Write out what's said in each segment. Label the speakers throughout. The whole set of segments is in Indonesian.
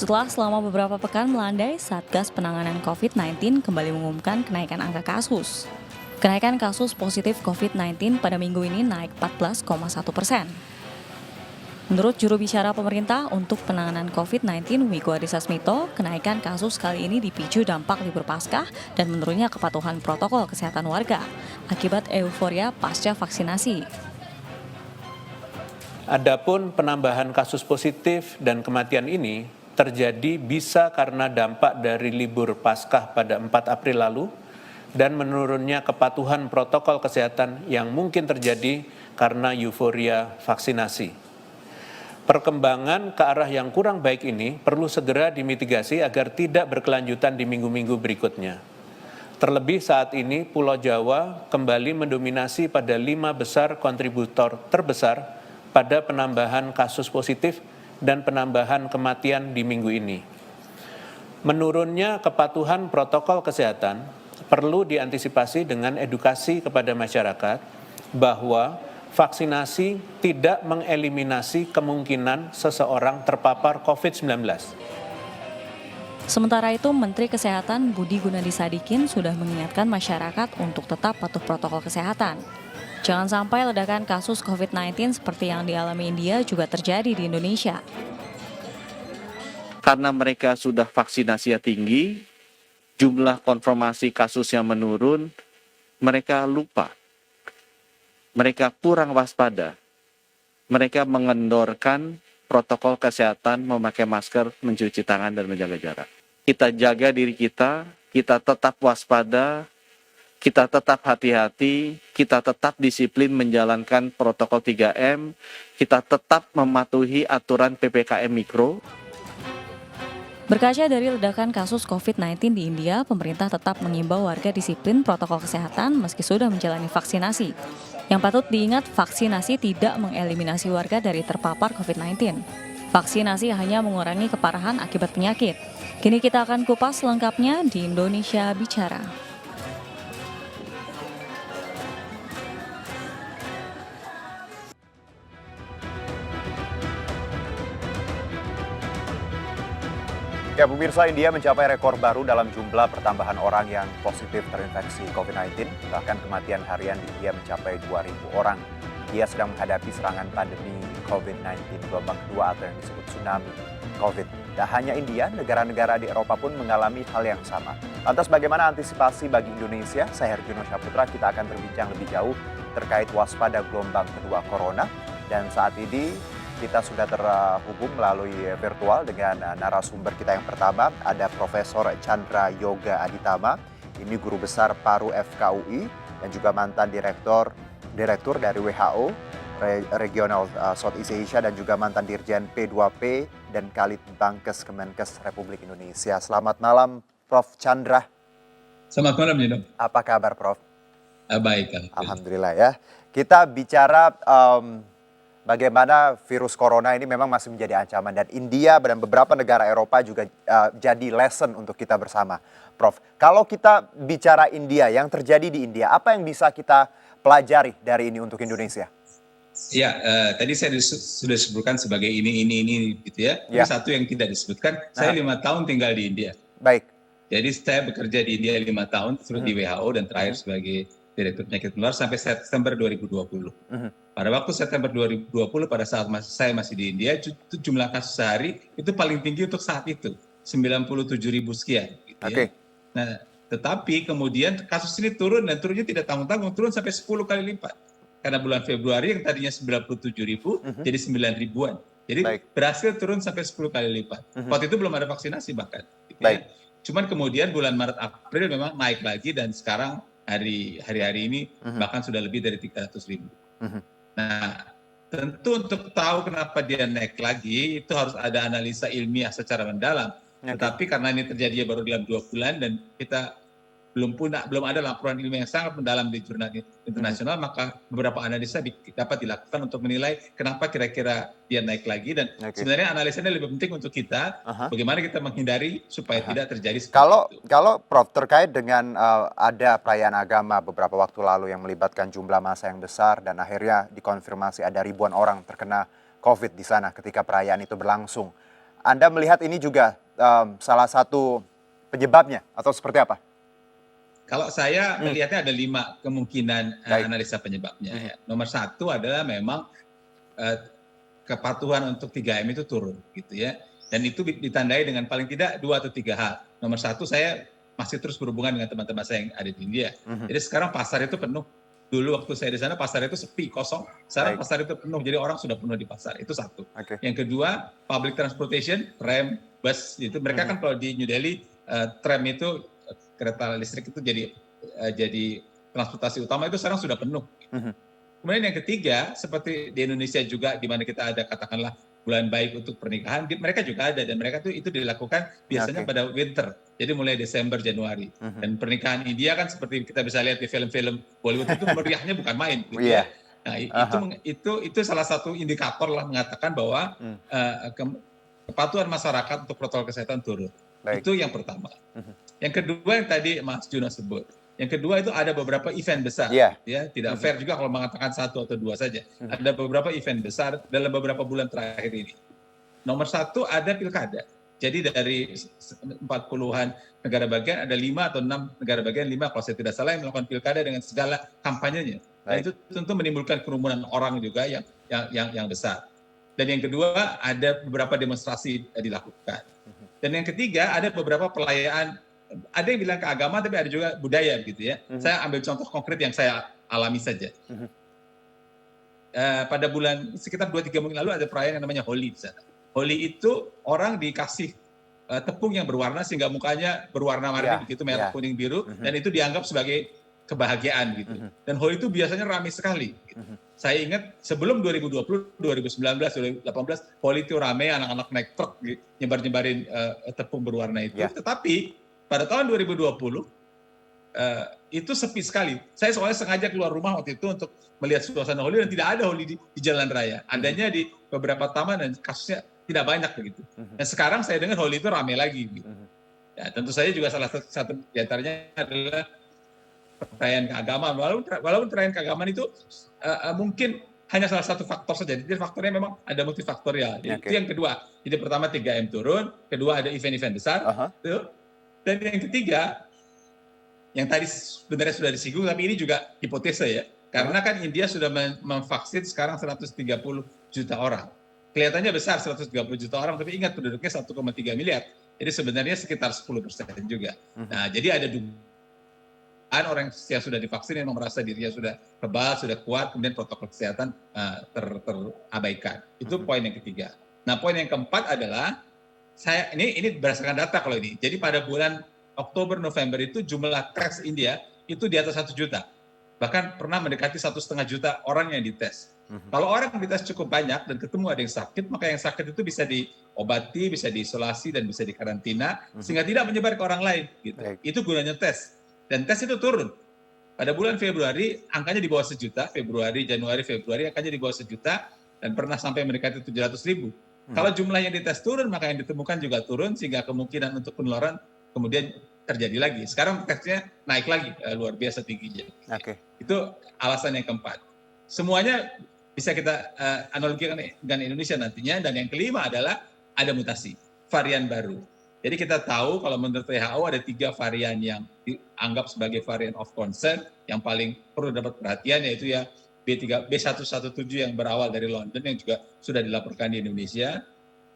Speaker 1: Selama beberapa pekan melandai, Satgas Penanganan COVID-19 kembali mengumumkan kenaikan angka kasus. Kenaikan kasus positif COVID-19 pada minggu ini naik 14,1%. Menurut juru bicara pemerintah untuk penanganan COVID-19 Wiku Adhisa Smito, kenaikan kasus kali ini dipicu dampak libur Paskah dan menurunnya kepatuhan protokol kesehatan warga akibat euforia pasca vaksinasi.
Speaker 2: Adapun penambahan kasus positif dan kematian ini terjadi bisa karena dampak dari libur Paskah pada 4 April lalu dan menurunnya kepatuhan protokol kesehatan yang mungkin terjadi karena euforia vaksinasi. Perkembangan ke arah yang kurang baik ini perlu segera dimitigasi agar tidak berkelanjutan di minggu-minggu berikutnya. Terlebih saat ini Pulau Jawa kembali mendominasi pada 5 besar kontributor terbesar pada penambahan kasus positif dan penambahan kematian di minggu ini. Menurunnya kepatuhan protokol kesehatan perlu diantisipasi dengan edukasi kepada masyarakat bahwa vaksinasi tidak mengeliminasi kemungkinan seseorang terpapar COVID-19.
Speaker 1: Sementara itu, Menteri Kesehatan Budi Gunadi Sadikin sudah mengingatkan masyarakat untuk tetap patuh protokol kesehatan. Jangan sampai ledakan kasus COVID-19 seperti yang dialami India juga terjadi di Indonesia.
Speaker 3: Karena mereka sudah vaksinasinya tinggi, jumlah konfirmasi kasusnya menurun, mereka lupa. Mereka kurang waspada. Mereka mengendorkan protokol kesehatan, memakai masker, mencuci tangan, dan menjaga jarak. Kita jaga diri kita tetap waspada, kita tetap hati-hati, kita tetap disiplin menjalankan protokol 3M, kita tetap mematuhi aturan PPKM Mikro.
Speaker 1: Berkaca dari ledakan kasus COVID-19 di India, pemerintah tetap mengimbau warga disiplin protokol kesehatan meski sudah menjalani vaksinasi. Yang patut diingat, vaksinasi tidak mengeliminasi warga dari terpapar COVID-19. Vaksinasi hanya mengurangi keparahan akibat penyakit. Kini kita akan kupas lengkapnya di Indonesia Bicara.
Speaker 4: Ya, pemirsa, India mencapai rekor baru dalam jumlah pertambahan orang yang positif terinfeksi COVID-19. Bahkan kematian harian di India mencapai 2.000 orang. India sedang menghadapi serangan pandemi COVID-19 gelombang kedua atau yang disebut tsunami COVID. Tak hanya India, negara-negara di Eropa pun mengalami hal yang sama. Lantas bagaimana antisipasi bagi Indonesia? Saya Herjuno Syaputra, kita akan berbincang lebih jauh terkait waspada gelombang kedua corona. Dan saat ini kita sudah terhubung melalui virtual dengan narasumber kita yang pertama, ada Profesor Chandra Yoga Aditama, ini Guru Besar Paru FKUI dan juga mantan Direktur dari WHO Regional Southeast Asia dan juga mantan Dirjen P2P dan Kalit Bankes Kemenkes Republik Indonesia. Selamat malam, Prof. Chandra.
Speaker 5: Selamat malam, Dino.
Speaker 4: Apa kabar, Prof?
Speaker 5: Baik,
Speaker 4: Alhamdulillah ya. Kita bicara bagaimana virus corona ini memang masih menjadi ancaman dan India dan beberapa negara Eropa juga jadi lesson untuk kita bersama. Prof, kalau kita bicara India, yang terjadi di India, apa yang bisa kita pelajari dari ini untuk Indonesia?
Speaker 5: Ya, tadi saya sudah disebutkan sebagai ini gitu ya.
Speaker 4: Ya.
Speaker 5: Satu yang tidak disebutkan, saya 5 tahun tinggal di India.
Speaker 4: Baik.
Speaker 5: Jadi saya bekerja di India 5 tahun, terus di WHO dan terakhir sebagai Direktur Penyakit Menular sampai September 2020. Pada waktu September 2020 pada saat saya masih di India, jumlah kasus sehari itu paling tinggi untuk saat itu, 97.000 sekian. Gitu ya. Nah, tetapi kemudian kasus ini turun dan turunnya tidak tanggung-tanggung, turun sampai 10 kali lipat. Karena bulan Februari yang tadinya 97.000 jadi 9.000-an. Jadi berhasil turun sampai 10 kali lipat. Waktu itu belum ada vaksinasi bahkan. Gitu ya. Cuman kemudian bulan Maret April memang naik lagi dan sekarang hari-hari ini bahkan sudah lebih dari 300.000. Nah, tentu untuk tahu kenapa dia naik lagi itu harus ada analisa ilmiah secara mendalam. Tetapi karena ini terjadi baru dalam 2 bulan dan kita belum ada laporan ilmiah yang sangat mendalam di jurnal internasional, maka beberapa analisa dapat dilakukan untuk menilai kenapa kira-kira dia naik lagi dan sebenarnya analisanya lebih penting untuk kita, bagaimana kita menghindari supaya tidak terjadi seperti itu.
Speaker 4: Kalau Prof terkait dengan ada perayaan agama beberapa waktu lalu yang melibatkan jumlah massa yang besar dan akhirnya dikonfirmasi ada ribuan orang terkena COVID di sana ketika perayaan itu berlangsung. Anda melihat ini juga salah satu penyebabnya atau seperti apa?
Speaker 5: Kalau saya melihatnya ada 5 kemungkinan
Speaker 4: Baik.
Speaker 5: analisa penyebabnya. Ya. Nomor 1 adalah memang kepatuhan untuk 3M itu turun, gitu ya. Dan itu ditandai dengan paling tidak 2 atau 3 hal. Nomor 1, saya masih terus berhubungan dengan teman-teman saya yang ada di India. Jadi sekarang pasar itu penuh. Dulu waktu saya di sana pasar itu sepi, kosong. Sekarang
Speaker 4: Baik.
Speaker 5: pasar itu penuh, jadi orang sudah penuh di pasar. Itu 1.
Speaker 4: Oke.
Speaker 5: Yang kedua, public transportation, tram, bus, itu mereka kan kalau di New Delhi tram itu kereta listrik itu jadi transportasi utama itu sekarang sudah penuh. Kemudian yang ketiga, seperti di Indonesia juga, di mana kita ada katakanlah bulan baik untuk pernikahan, mereka juga ada dan mereka itu dilakukan biasanya pada winter, jadi mulai Desember Januari. Dan pernikahan India kan seperti kita bisa lihat di film-film Bollywood itu meriahnya bukan main, gitu ya. Nah itu salah satu indikator lah mengatakan bahwa kepatuhan masyarakat untuk protokol kesehatan turun.
Speaker 4: Baik.
Speaker 5: Itu yang pertama. Yang kedua yang tadi Mas Juno sebut. Yang kedua itu ada beberapa event besar.
Speaker 4: Iya.
Speaker 5: Ya, tidak fair juga kalau mengatakan 1 atau 2 saja. Ada beberapa event besar dalam beberapa bulan terakhir ini. Nomor 1 ada pilkada. Jadi dari 40-an negara bagian ada 5 atau 6 negara bagian, 5 kalau saya tidak salah yang melakukan pilkada dengan segala kampanyenya. Dan itu tentu menimbulkan kerumunan orang juga yang besar. Dan yang kedua ada beberapa demonstrasi dilakukan. Dan yang ketiga ada beberapa perayaan, ada yang bilang keagamaan tapi ada juga budaya gitu ya. Saya ambil contoh konkret yang saya alami saja. Pada bulan sekitar 2-3 minggu lalu ada perayaan yang namanya Holi di sana. Holi itu orang dikasih tepung yang berwarna sehingga mukanya berwarna-warni begitu, merah, kuning, biru, dan itu dianggap sebagai kebahagiaan gitu. Dan Holi itu biasanya ramai sekali. Gitu. Saya ingat sebelum 2020, 2019, 2018, Holi itu ramai, anak-anak naik truk nyebar-nyebarin tepung berwarna itu. Tetapi pada tahun 2020 itu sepi sekali. Saya soalnya sengaja keluar rumah waktu itu untuk melihat suasana Holi dan tidak ada Holi di jalan raya. Adanya di beberapa taman dan kasusnya tidak banyak begitu. Dan sekarang saya dengar Holi itu ramai lagi. Gitu. Ya, tentu saja juga salah satu di antaranya adalah perayaan keagamaan. Walaupun perayaan keagamaan itu mungkin hanya salah satu faktor saja. Jadi faktornya memang ada multifaktorial. Itu yang kedua. Jadi pertama 3M turun, kedua ada event-event besar. Dan yang ketiga, yang tadi sebenarnya sudah disinggung, tapi ini juga hipotesa ya. Karena kan India sudah memvaksin sekarang 130 juta orang. Kelihatannya besar 130 juta orang, tapi ingat penduduknya 1,3 miliar. Jadi sebenarnya sekitar 10% juga. Nah, jadi ada dugaan orang yang sudah divaksin yang merasa dirinya sudah kebal, sudah kuat, kemudian protokol kesehatan terabaikan. Itu poin yang ketiga. Nah, poin yang keempat adalah ini berdasarkan data kalau ini. Jadi pada bulan Oktober November itu jumlah tes India itu di atas 1 juta. Bahkan pernah mendekati 1,5 juta orang yang dites. Kalau orang dites cukup banyak dan ketemu ada yang sakit, maka yang sakit itu bisa diobati, bisa diisolasi dan bisa dikarantina sehingga tidak menyebar ke orang lain gitu. Itu gunanya tes. Dan tes itu turun. Pada bulan Februari angkanya di bawah 1 juta, Februari, Januari, Februari angkanya di bawah 1 juta dan pernah sampai mendekati 700.000. Kalau jumlah yang dites turun, maka yang ditemukan juga turun sehingga kemungkinan untuk penularan kemudian terjadi lagi. Sekarang tesnya naik lagi, luar biasa tingginya. Itu alasan yang keempat. Semuanya bisa kita analogikan dengan Indonesia nantinya. Dan yang kelima adalah ada mutasi, varian baru. Jadi kita tahu kalau menurut WHO ada 3 varian yang dianggap sebagai varian of concern yang paling perlu dapat perhatian, yaitu ya B117 yang berawal dari London yang juga sudah dilaporkan di Indonesia,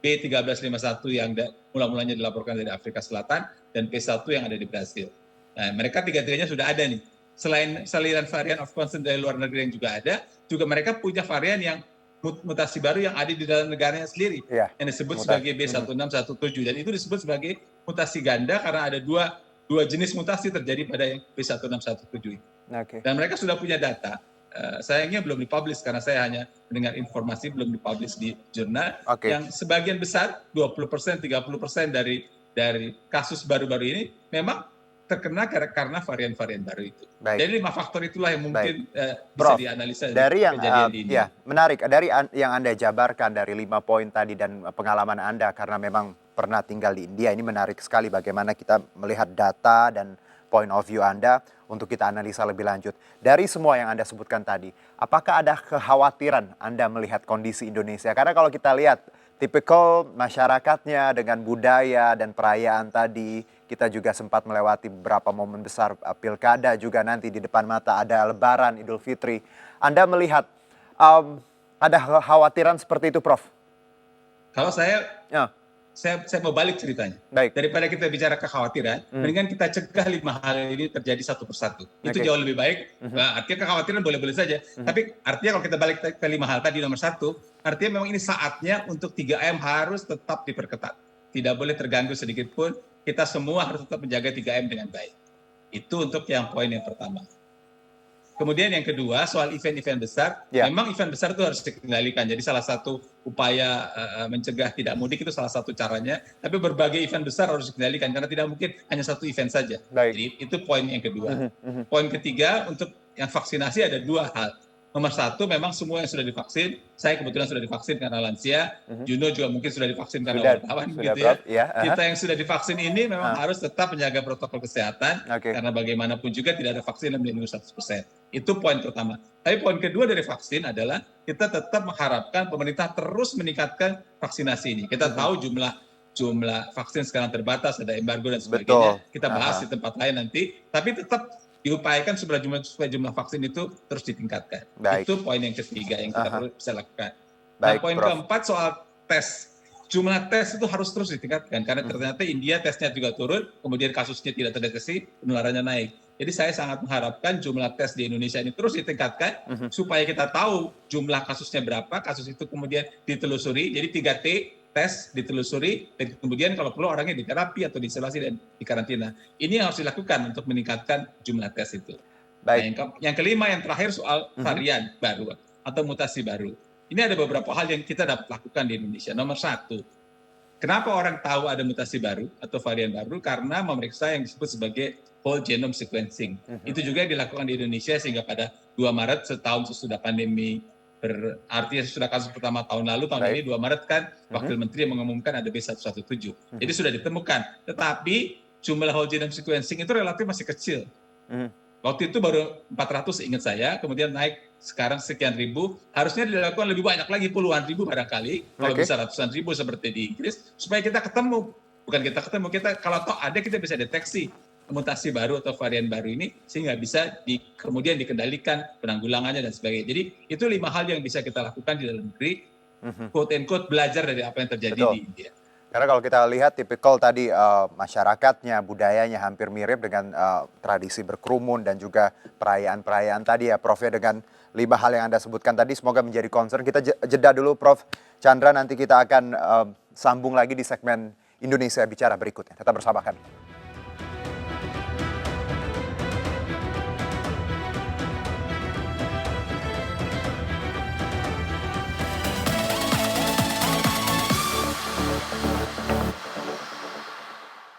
Speaker 5: B1351 yang mula-mulanya dilaporkan dari Afrika Selatan, dan P1 yang ada di Brasil. Nah, mereka tiga-tiganya sudah ada nih. Selain varian of concern dari luar negeri yang juga ada, juga mereka punya varian yang mutasi baru yang ada di dalam negaranya sendiri, yang disebut sebagai B1617, dan itu disebut sebagai mutasi ganda karena ada dua jenis mutasi terjadi pada yang B1617 itu. Dan mereka sudah punya data. Sayangnya belum dipublish karena saya hanya mendengar informasi, belum dipublish di jurnal. Yang sebagian besar 20%, 30% dari kasus baru-baru ini memang terkena karena varian-varian baru itu. Jadi 5 faktor itulah yang mungkin bisa dianalisa
Speaker 4: dari yang
Speaker 5: ini.
Speaker 4: Menarik dari yang Anda jabarkan dari 5 poin tadi dan pengalaman Anda karena memang pernah tinggal di India, ini menarik sekali bagaimana kita melihat data dan point of view Anda untuk kita analisa lebih lanjut. Dari semua yang Anda sebutkan tadi, apakah ada kekhawatiran Anda melihat kondisi Indonesia? Karena kalau kita lihat tipikal masyarakatnya dengan budaya dan perayaan tadi, kita juga sempat melewati beberapa momen besar pilkada juga nanti di depan mata, ada Lebaran, Idul Fitri. Anda melihat ada kekhawatiran seperti itu, Prof?
Speaker 5: Kalau saya
Speaker 4: Ya.
Speaker 5: saya mau balik ceritanya.
Speaker 4: Baik.
Speaker 5: Daripada kita bicara kekhawatiran, mendingan kita cegah 5 hal ini terjadi satu persatu. Itu
Speaker 4: Oke.
Speaker 5: jauh lebih baik. Nah, artinya kekhawatiran boleh-boleh saja. Tapi artinya kalau kita balik ke 5 hal tadi, nomor 1, artinya memang ini saatnya untuk 3M harus tetap diperketat. Tidak boleh terganggu sedikit pun. Kita semua harus tetap menjaga 3M dengan baik. Itu untuk yang poin yang pertama. Kemudian yang kedua, soal event-event besar,
Speaker 4: Ya.
Speaker 5: memang event besar itu harus dikendalikan. Jadi salah satu upaya mencegah tidak mudik itu salah satu caranya. Tapi berbagai event besar harus dikendalikan karena tidak mungkin hanya satu event saja.
Speaker 4: Baik.
Speaker 5: Jadi itu poin yang kedua. Poin ketiga, untuk yang vaksinasi ada 2 hal. Nomor 1, memang semua yang sudah divaksin. Saya kebetulan sudah divaksin karena lansia. Juno juga mungkin sudah divaksin karena wartawan.
Speaker 4: Sudah,
Speaker 5: Gitu ya.
Speaker 4: Prof. Ya,
Speaker 5: Kita yang sudah divaksin ini memang harus tetap menjaga protokol kesehatan.
Speaker 4: Oke.
Speaker 5: Karena bagaimanapun juga tidak ada vaksin yang melindungi 100%. Itu poin pertama. Tapi poin kedua dari vaksin adalah kita tetap mengharapkan pemerintah terus meningkatkan vaksinasi ini. Kita tahu jumlah vaksin sekarang terbatas, ada embargo dan sebagainya.
Speaker 4: Betul.
Speaker 5: Kita bahas di tempat lain nanti. Tapi tetap diupayakan supaya jumlah vaksin itu terus ditingkatkan.
Speaker 4: Baik.
Speaker 5: Itu poin yang ketiga yang kita perlu bisa lakukan.
Speaker 4: Baik,
Speaker 5: Nah, poin
Speaker 4: Prof.
Speaker 5: keempat soal tes. Jumlah tes itu harus terus ditingkatkan karena ternyata India tesnya juga turun, kemudian kasusnya tidak terdeteksi, penularannya naik. Jadi saya sangat mengharapkan jumlah tes di Indonesia ini terus ditingkatkan supaya kita tahu jumlah kasusnya berapa, kasus itu kemudian ditelusuri. Jadi 3T, tes, ditelusuri, dan kemudian kalau perlu orangnya diterapi atau diisolasi dan dikarantina. Ini yang harus dilakukan untuk meningkatkan jumlah tes itu.
Speaker 4: Baik.
Speaker 5: Nah, yang kelima, yang terakhir soal varian baru atau mutasi baru. Ini ada beberapa hal yang kita dapat lakukan di Indonesia. Nomor 1, kenapa orang tahu ada mutasi baru atau varian baru? Karena memeriksa yang disebut sebagai whole genome sequencing. Itu juga yang dilakukan di Indonesia sehingga pada 2 Maret, setahun sesudah pandemi, artinya sudah kasus pertama tahun lalu, tahun ini 2 Maret kan Wakil Menteri mengumumkan ada B117. Jadi sudah ditemukan. Tetapi jumlah whole genome sequencing itu relatif masih kecil. Waktu itu baru 400 ingat saya, kemudian naik sekarang sekian ribu. Harusnya dilakukan lebih banyak lagi, puluhan ribu barangkali. Kalau bisa ratusan ribu seperti di Inggris, supaya kita ketemu. Bukan kita ketemu, kita kalau toh ada kita bisa deteksi mutasi baru atau varian baru ini sehingga bisa kemudian dikendalikan penanggulangannya dan sebagainya. Jadi itu 5 hal yang bisa kita lakukan di dalam negeri, quote and quote belajar dari apa yang terjadi di India.
Speaker 4: Karena kalau kita lihat tipikal tadi masyarakatnya, budayanya hampir mirip dengan tradisi berkerumun dan juga perayaan-perayaan tadi ya Prof ya, dengan 5 hal yang Anda sebutkan tadi semoga menjadi concern. Kita jeda dulu Prof Chandra, nanti kita akan sambung lagi di segmen Indonesia Bicara berikutnya. Tetap bersama kami.